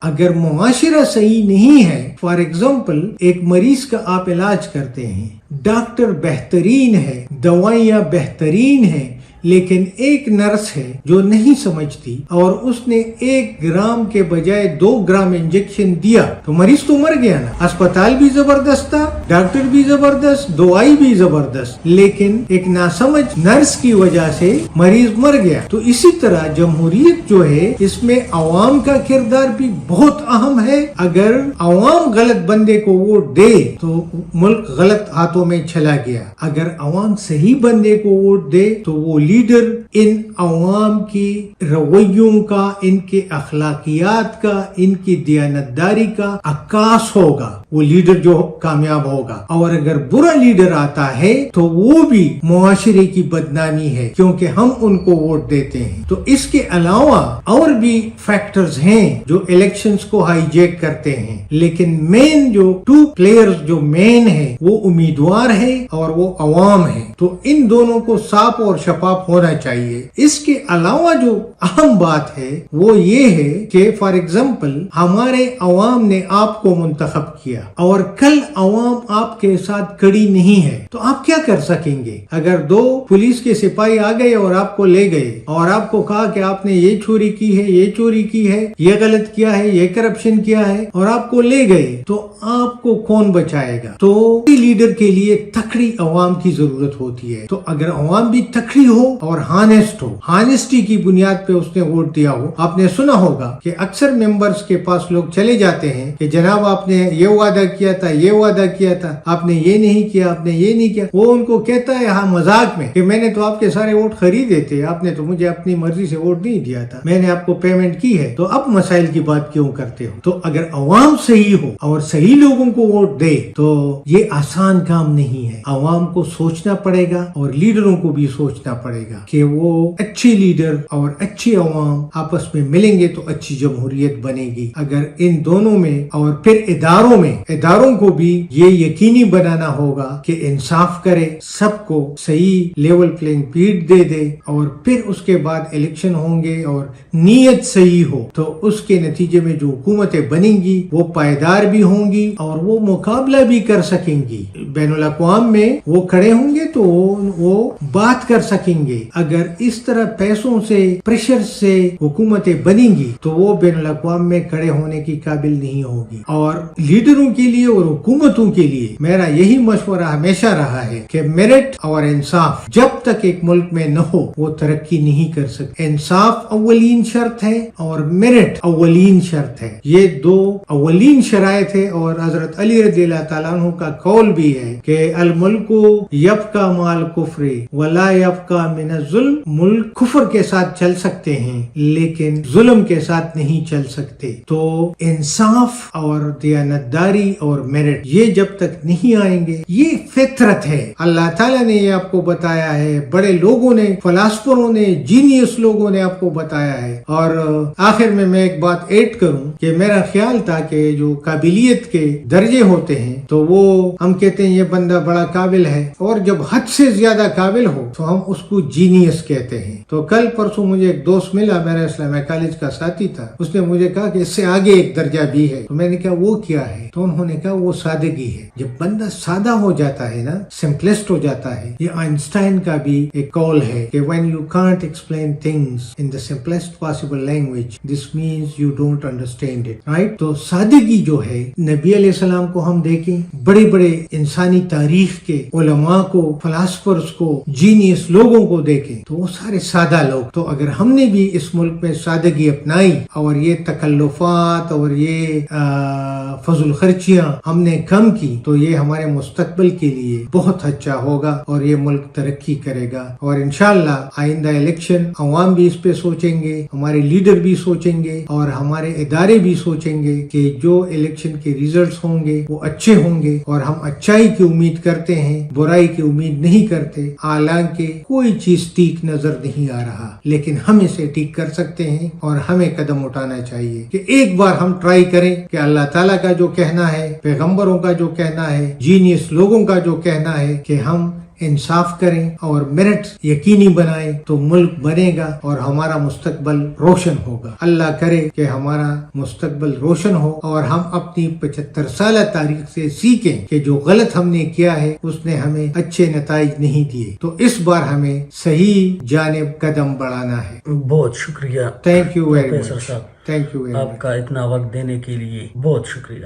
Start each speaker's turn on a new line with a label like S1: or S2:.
S1: اگر معاشرہ صحیح نہیں ہے، فار ایگزامپل ایک مریض کا آپ علاج کرتے ہیں، ڈاکٹر بہترین ہے، دوائیاں بہترین ہیں، لیکن ایک نرس ہے جو نہیں سمجھتی اور اس نے 1 گرام کے بجائے 2 گرام انجیکشن دیا تو مریض تو مر گیا نا۔ اسپتال بھی زبردست تھا، ڈاکٹر بھی زبردست، دوائی بھی زبردست، لیکن ایک ناسمجھ نرس کی وجہ سے مریض مر گیا۔ تو اسی طرح جمہوریت جو ہے اس میں عوام کا کردار بھی بہت اہم ہے۔ اگر عوام غلط بندے کو ووٹ دے تو ملک غلط ہاتھوں میں چلا گیا، اگر عوام صحیح بندے کو ووٹ دے تو وہ لیڈر ان عوام کی رویوں کا، ان کے اخلاقیات کا، ان کی دیانتداری کا عکاس ہوگا، وہ لیڈر جو کامیاب ہوگا۔ اور اگر برا لیڈر آتا ہے تو وہ بھی معاشرے کی بدنامی ہے، کیونکہ ہم ان کو ووٹ دیتے ہیں۔ تو اس کے علاوہ اور بھی فیکٹرز ہیں جو الیکشنز کو ہائی جیک کرتے ہیں، لیکن مین جو 2 پلیئرز جو مین ہے وہ امیدوار ہے اور وہ عوام ہے۔ تو ان دونوں کو صاف اور شفاف ہونا چاہیے۔ اس کے علاوہ جو اہم بات ہے وہ یہ ہے کہ فار ایگزامپل ہمارے عوام نے آپ کو منتخب کیا اور کل عوام آپ کے ساتھ کڑی نہیں ہے تو آپ کیا کر سکیں گے؟ اگر 2 پولیس کے سپاہی آ گئے اور آپ کو لے گئے اور آپ کو کہا کہ آپ نے یہ چوری کی ہے، یہ چوری کی ہے، یہ غلط کیا ہے، یہ کرپشن کیا ہے، اور آپ کو لے گئے تو آپ کو کون بچائے گا؟ تو لیڈر کے لیے تکڑی عوام کی ضرورت ہوتی ہے۔ تو اگر عوام بھی تکڑی ہو اور ہانسٹ ہو، ہانسٹی کی بنیاد پہ اس نے ووٹ دیا ہو۔ آپ نے سنا ہوگا کہ اکثر ممبرز کے پاس لوگ چلے جاتے ہیں کہ جناب آپ نے یہ وعدہ کیا تھا، یہ وعدہ کیا تھا، آپ نے یہ نہیں کیا، آپ نے یہ نہیں کیا۔ وہ ان کو کہتا ہے ہاں مذاق میں کہ میں نے تو آپ کے سارے ووٹ خریدے تھے، آپ نے تو مجھے اپنی مرضی سے ووٹ نہیں دیا تھا، میں نے آپ کو پیمنٹ کی ہے، تو اب مسائل کی بات کیوں کرتے ہو؟ تو اگر عوام صحیح ہو اور صحیح لوگوں کو ووٹ دے تو یہ آسان کام نہیں ہے۔ عوام کو سوچنا پڑے گا اور لیڈروں کو بھی سوچنا پڑے گا کہ وہ اچھی لیڈر اور اچھی عوام آپس میں ملیں گے تو اچھی جمہوریت بنے گی۔ اگر ان دونوں میں اور پھر اداروں کو بھی یہ یقینی بنانا ہوگا کہ انصاف کرے، سب کو صحیح لیول پلینگ فیلڈ دے دے، اور پھر اس کے بعد الیکشن ہوں گے اور نیت صحیح ہو تو اس کے نتیجے میں جو حکومتیں بنیں گی وہ پائیدار بھی ہوں گی اور وہ مقابلہ بھی کر سکیں گی۔ بین الاقوام میں وہ کھڑے ہوں گے تو وہ بات کر سکیں گے۔ اگر اس طرح پیسوں سے، پریشر سے حکومتیں بنیں گی تو وہ بین الاقوام میں کھڑے ہونے کی قابل نہیں ہوگی۔ اور لیڈروں کے لیے اور حکومتوں کے لیے میرا یہی مشورہ ہمیشہ رہا ہے کہ میرٹ اور انصاف جب تک ایک ملک میں نہ ہو وہ ترقی نہیں کر سکتے۔ انصاف اولین شرط ہے اور میرٹ اولین شرط ہے، یہ 2 اولین شرائط ہے۔ اور حضرت علی رضی اللہ تعالیٰ عنہ کا قول بھی ہے کہ الملک یبقی مال کفر ولا یبقی من الظلم، ملک کفر کے ساتھ چل سکتے ہیں لیکن ظلم کے ساتھ نہیں چل سکتے۔ تو انصاف اور دیانتداری اور میرٹ یہ جب تک نہیں آئیں گے، یہ فطرت ہے۔ اللہ تعالیٰ نے یہ آپ کو بتایا ہے، بڑے لوگوں نے، فلاسفروں نے، جینیس لوگوں نے آپ کو بتایا ہے۔ اور آخر میں ایک بات ایڈ کروں کہ میرا خیال تھا کہ جو قابلیت کے درجے ہوتے ہیں تو وہ ہم کہتے ہیں یہ بندہ بڑا قابل ہے، اور جب حد سے زیادہ قابل ہو تو ہم اس کو جینیس کہتے ہیں۔ تو کل پرسوں مجھے ایک دوست ملا، میرا اسلامیہ کالج کا ساتھی تھا، اس نے مجھے کہا کہ اس سے آگے ایک درجہ بھی ہے۔ تو میں نے کہا وہ کیا ہے؟ تو انہوں نے کہا وہ سادگی ہے۔ جب بندہ سادہ ہو جاتا ہے نا، سمپلسٹ ہو جاتا ہے، یہ آئنسٹائن کا بھی ایک قول ہے کہ when you can't explain things in the simplest possible language this means you don't understand it, right؟ تو سادگی جو ہے، نبی علیہ السلام کو ہم دیکھیں، بڑے بڑے انسانی تاریخ کے علماء کو، فلاسفرز کو، جینیس لوگوں کو دیکھیں تو وہ سارے سادہ لوگ۔ تو اگر ہم نے بھی اس ملک میں سادگی اپنائی اور یہ تکلفات اور یہ فضول خرچیاں ہم نے کم کی تو یہ ہمارے مستقبل کے لیے بہت اچھا ہوگا اور یہ ملک ترقی کرے گا۔ اور انشاءاللہ آئندہ الیکشن عوام بھی اس پہ سوچیں گے، ہمارے لیڈر بھی سوچیں گے اور ہمارے ادارے بھی سوچیں گے کہ جو الیکشن کے ریزلٹس ہوں گے وہ اچھے ہوں گے، اور ہم اچائی کی امید کرتے ہیں، برائی کی امید نہیں کرتے۔ حالانکہ کوئی چیز ٹھیک نظر نہیں آ رہا لیکن ہم اسے ٹھیک کر سکتے ہیں اور ہمیں قدم اٹھانا چاہیے کہ ایک بار ہم ٹرائی کریں کہ اللہ تعالیٰ کا جو کہنا ہے، پیغمبروں کا جو کہنا ہے، جینیس لوگوں کا جو کہنا ہے کہ ہم انصاف کریں اور میرٹ یقینی بنائیں تو ملک بنے گا اور ہمارا مستقبل روشن ہوگا. اللہ کرے کہ ہمارا مستقبل روشن ہو اور ہم اپنی 75 سالہ تاریخ سے سیکھیں کہ جو غلط ہم نے کیا ہے اس نے ہمیں اچھے نتائج نہیں دیے, تو اس بار ہمیں صحیح جانب قدم بڑھانا ہے.
S2: بہت شکریہ.
S1: تھینک یو ویری
S2: پروفیسر
S1: مچ.
S2: صاحب,
S1: تھینک یو ویری مچ.
S2: آپ کا اتنا وقت دینے کے لیے بہت شکریہ.